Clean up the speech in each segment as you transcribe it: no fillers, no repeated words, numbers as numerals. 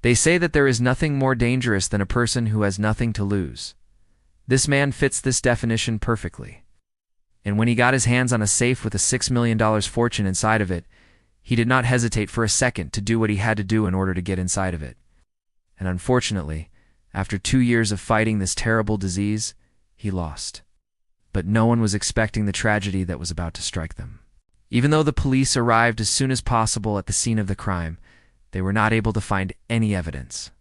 They say that there is nothing more dangerous than a person who has nothing to lose. This man fits this definition perfectly. And when he got his hands on a safe with a $6 million fortune inside of it, he did not hesitate for a second to do what he had to do in order to get inside of it. And unfortunately, after 2 years of fighting this terrible disease, he lost. But no one was expecting the tragedy that was about to strike them. Even though the police arrived as soon as possible at the scene of the crime, they were not able to find any evidence.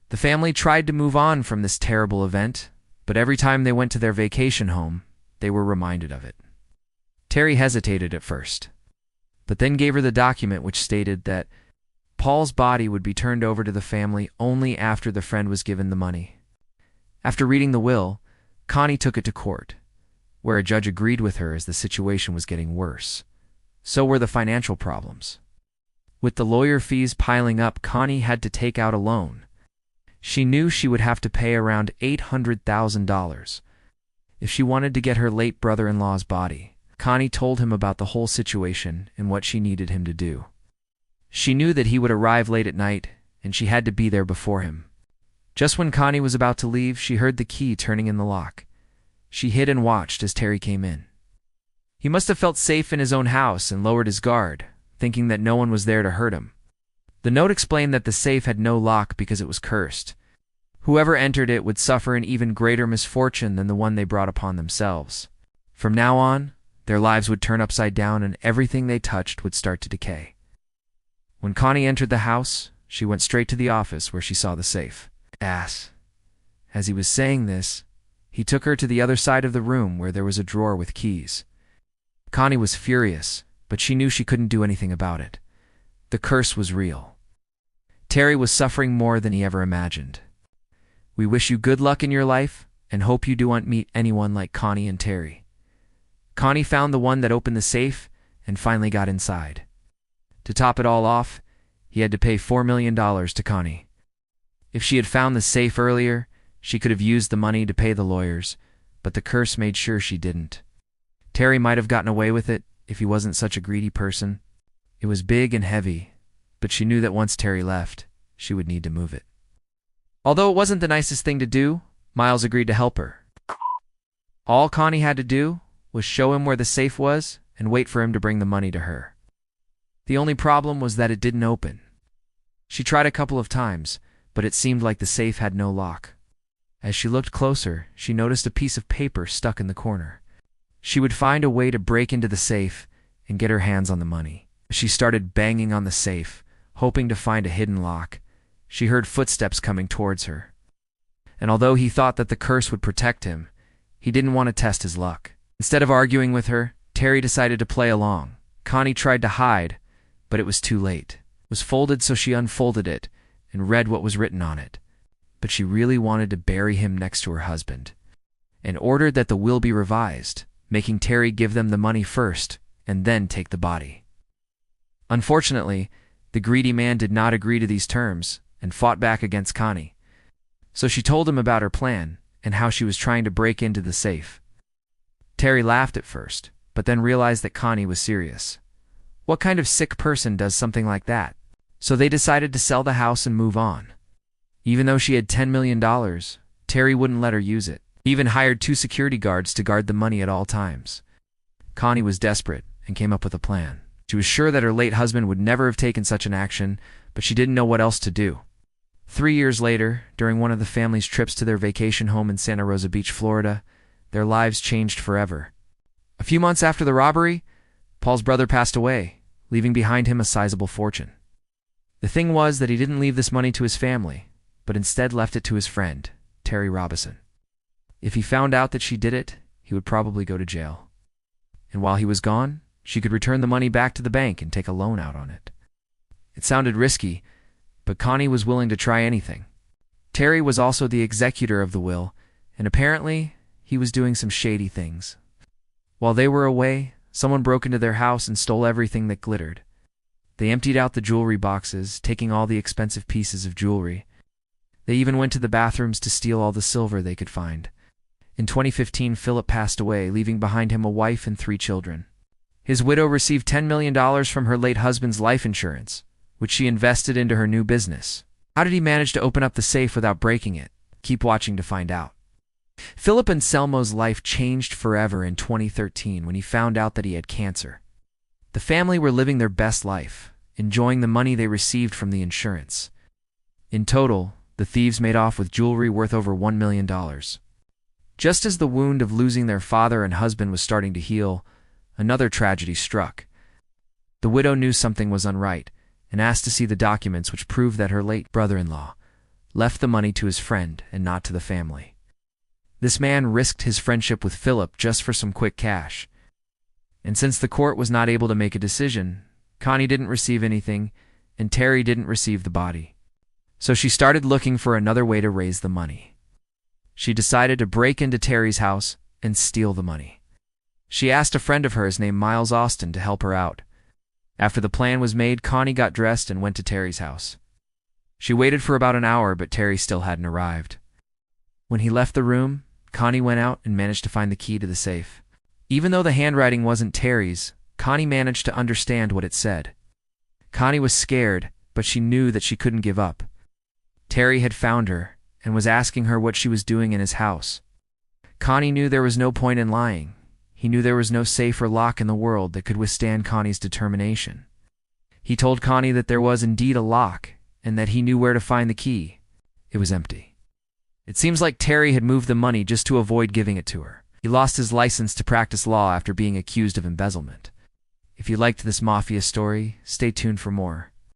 The family tried to move on from this terrible event, but every time they went to their vacation home, they were reminded of it. Terry hesitated at first, but then gave her the document which stated that Paul's body would be turned over to the family only after the friend was given the money. After reading the will, Connie took it to court, where a judge agreed with her as the situation was getting worse. So were the financial problems. With the lawyer fees piling up, Connie had to take out a loan. She knew she would have to pay around $800,000 if she wanted to get her late brother-in-law's body. Connie told him about the whole situation and what she needed him to do. She knew that he would arrive late at night, and she had to be there before him. Just when Connie was about to leave, she heard the key turning in the lock. She hid and watched as Terry came in. He must have felt safe in his own house and lowered his guard, thinking that no one was there to hurt him. The note explained that the safe had no lock because it was cursed. Whoever entered it would suffer an even greater misfortune than the one they brought upon themselves. From now on, their lives would turn upside down and everything they touched would start to decay. When Connie entered the house, she went straight to the office where she saw the safe. As he was saying this, he took her to the other side of the room where there was a drawer with keys. Connie was furious, but she knew she couldn't do anything about it. The curse was real. Terry was suffering more than he ever imagined. We wish you good luck in your life and hope you don't meet anyone like Connie and Terry. Connie found the one that opened the safe and finally got inside. To top it all off, he had to pay $4 million to Connie. If she had found the safe earlier, she could have used the money to pay the lawyers, but the curse made sure she didn't. Terry might have gotten away with it if he wasn't such a greedy person. It was big and heavy, but she knew that once Terry left, she would need to move it. Although it wasn't the nicest thing to do, Miles agreed to help her. All Connie had to do was show him where the safe was and wait for him to bring the money to her. The only problem was that it didn't open. She tried a couple of times, but it seemed like the safe had no lock. As she looked closer, she noticed a piece of paper stuck in the corner. She would find a way to break into the safe and get her hands on the money. She started banging on the safe, hoping to find a hidden lock. She heard footsteps coming towards her. And although he thought that the curse would protect him, he didn't want to test his luck. Instead of arguing with her, Terry decided to play along. Connie tried to hide, but it was too late. It was folded, so she unfolded it and read what was written on it. But she really wanted to bury him next to her husband, and ordered that the will be revised, making Terry give them the money first and then take the body. Unfortunately, the greedy man did not agree to these terms and fought back against Connie. So she told him about her plan and how she was trying to break into the safe. Terry laughed at first, but then realized that Connie was serious. What kind of sick person does something like that? So they decided to sell the house and move on. Even though she had $10 million, Terry wouldn't let her use it. He even hired 2 security guards to guard the money at all times. Connie was desperate and came up with a plan. She was sure that her late husband would never have taken such an action, but she didn't know what else to do. 3 years later, during one of the family's trips to their vacation home in Santa Rosa Beach, Florida, their lives changed forever. A few months after the robbery, Paul's brother passed away, leaving behind him a sizable fortune. The thing was that he didn't leave this money to his family, but instead left it to his friend, Terry Robinson. If he found out that she did it, he would probably go to jail. And while he was gone, she could return the money back to the bank and take a loan out on it. It sounded risky, but Connie was willing to try anything. Terry was also the executor of the will, and apparently he was doing some shady things. While they were away, someone broke into their house and stole everything that glittered. They emptied out the jewelry boxes, taking all the expensive pieces of jewelry. They even went to the bathrooms to steal all the silver they could find. In 2015, Philip passed away, leaving behind him a wife and 3 children. His widow received $10 million from her late husband's life insurance, which she invested into her new business. How did he manage to open up the safe without breaking it? Keep watching to find out. Philip Anselmo's life changed forever in 2013 when he found out that he had cancer. The family were living their best life, enjoying the money they received from the insurance. In total, the thieves made off with jewelry worth over $1 million. Just as the wound of losing their father and husband was starting to heal, another tragedy struck. The widow knew something was unright and asked to see the documents which proved that her late brother-in-law left the money to his friend and not to the family. This man risked his friendship with Philip just for some quick cash. And since the court was not able to make a decision, Connie didn't receive anything, and Terry didn't receive the body. So she started looking for another way to raise the money. She decided to break into Terry's house and steal the money. She asked a friend of hers named Miles Austin to help her out. After the plan was made, Connie got dressed and went to Terry's house. She waited for about an hour, but Terry still hadn't arrived. When he left the room, Connie went out and managed to find the key to the safe. Even though the handwriting wasn't Terry's, Connie managed to understand what it said. Connie was scared, but she knew that she couldn't give up. Terry had found her and was asking her what she was doing in his house. Connie knew there was no point in lying. He knew there was no safe or lock in the world that could withstand Connie's determination. He told Connie that there was indeed a lock and that he knew where to find the key. It was empty. It seems like Terry had moved the money just to avoid giving it to her. He lost his license to practice law after being accused of embezzlement. If you liked this Mafia story, stay tuned for more.